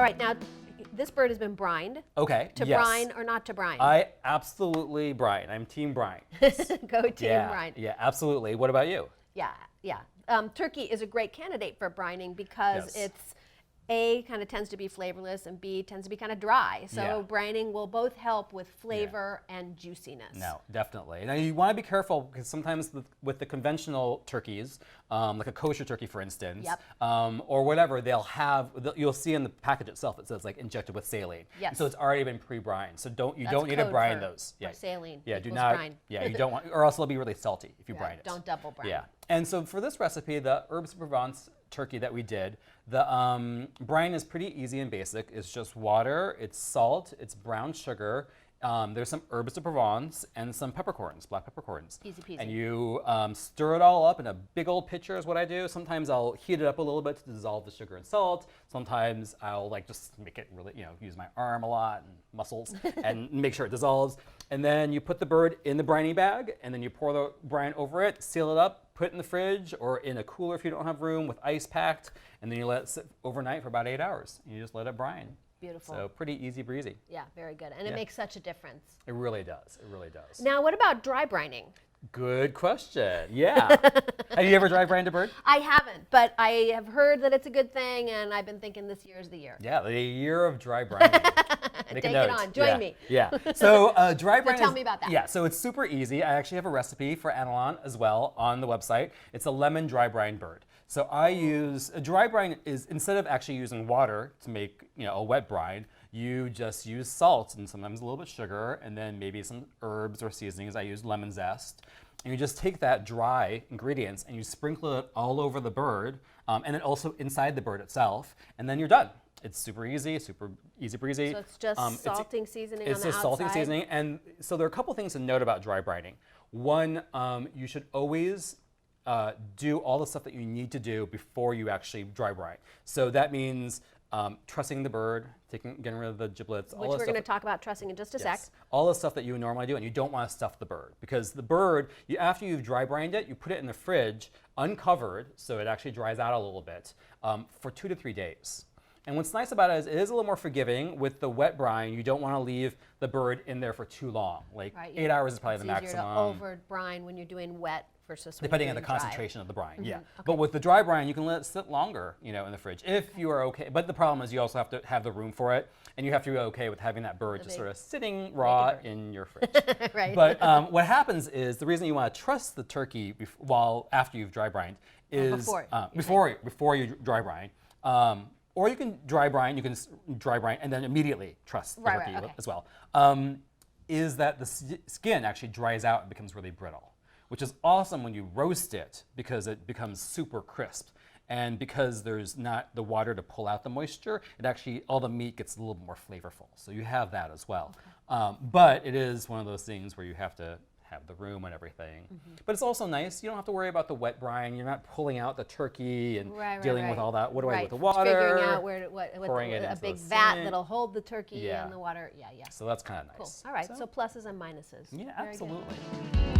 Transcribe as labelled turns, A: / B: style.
A: All right, now this bird has been brined.
B: Okay.
A: To
B: yes.
A: brine or not to brine?
B: I absolutely brine. I'm team brine.
A: Go team
B: yeah,
A: brine.
B: Yeah, absolutely. What about you?
A: Yeah, yeah. Turkey is a great candidate for brining because
B: Yes.
A: it's A, kind of tends to be flavorless, and B, tends to be kind of dry. So
B: Yeah.
A: brining will both help with flavor and juiciness.
B: No, definitely. Now you want to be careful because sometimes with the conventional turkeys, like a kosher turkey, for instance,
A: Yep.
B: or whatever, you'll see in the package itself it says like injected with saline.
A: Yes.
B: So it's already been pre-brined. So you
A: That's
B: don't need to
A: code
B: brine
A: for
B: those.
A: saline
B: Yeah, do
A: equals
B: not.
A: brine.
B: Yeah, you don't want, or else it'll be really salty if you brine it.
A: Don't double brine.
B: Yeah. And so for this recipe, the herbs de Provence turkey that we did, the brine is pretty easy and basic. It's just water, it's salt, it's brown sugar. There's some herbs de Provence and some peppercorns, black peppercorns.
A: Easy peasy.
B: And you stir it all up in a big old pitcher is what I do. Sometimes I'll heat it up a little bit to dissolve the sugar and salt. Sometimes I'll like just make it really, use my arm a lot and muscles and make sure it dissolves. And then you put the bird in the briny bag and then you pour the brine over it, seal it up, put it in the fridge or in a cooler if you don't have room with ice packed, and then you let it sit overnight for about 8 hours. And you just let it brine.
A: Beautiful.
B: So pretty easy breezy.
A: Yeah, very good. And it makes such a difference.
B: It really does. It really does.
A: Now, what about dry brining?
B: Good question. Yeah. Have you ever dry brined a bird?
A: I haven't, but I have heard that it's a good thing, and I've been thinking this year is the year.
B: Yeah, the year of dry brining.
A: Take it on. Join me.
B: Yeah. So dry brining.
A: So tell me about that.
B: Yeah. So it's super easy. I actually have a recipe for Anolon as well on the website. It's a lemon dry brine bird. So I use a dry brine is instead of actually using water to make a wet brine, you just use salt and sometimes a little bit sugar and then maybe some herbs or seasonings. I use lemon zest. And you just take that dry ingredients and you sprinkle it all over the bird and then also inside the bird itself, and then you're done. It's super easy breezy.
A: So it's just salting seasoning on the outside?
B: It's just salting seasoning. And so there are a couple things to note about dry brining. One, you should always do all the stuff that you need to do before you actually dry brine. So that means trussing the bird, getting rid of the giblets.
A: Which we're going to talk about trussing in just a sec.
B: All the stuff that you would normally do, and you don't want to stuff the bird because the bird, after you've dry brined it, you put it in the fridge uncovered so it actually dries out a little bit for 2 to 3 days. And what's nice about it is a little more forgiving. With the wet brine, you don't want to leave the bird in there for too long. Like 8 hours is probably the maximum.
A: It's easier to over brine when you're doing wet versus when
B: depending
A: you're
B: on the
A: doing dry.
B: concentration of the brine, yeah.
A: Okay.
B: But with the dry brine, you can let it sit longer, in the fridge if you are okay. But the problem is you also have to have the room for it, and you have to be okay with having that bird just sort of sitting raw in your fridge.
A: Right.
B: But what happens is the reason you want to truss the turkey after you've dry brined is before you dry brine. Or you can dry brine and then immediately truss the turkey as well. Is that the skin actually dries out and becomes really brittle, which is awesome when you roast it because it becomes super crisp. And because there's not the water to pull out the moisture, all the meat gets a little more flavorful. So you have that as well. Okay. But it is one of those things where you have to have the room and everything. But it's also nice. You don't have to worry about the wet brine. You're not pulling out the turkey and dealing with all that. What do I do with the water?
A: Figuring out pouring it into a big vat that'll hold the turkey and the water. Yeah.
B: So that's kind of nice.
A: Cool. All right. So pluses and minuses.
B: Yeah,
A: Very
B: absolutely.
A: good.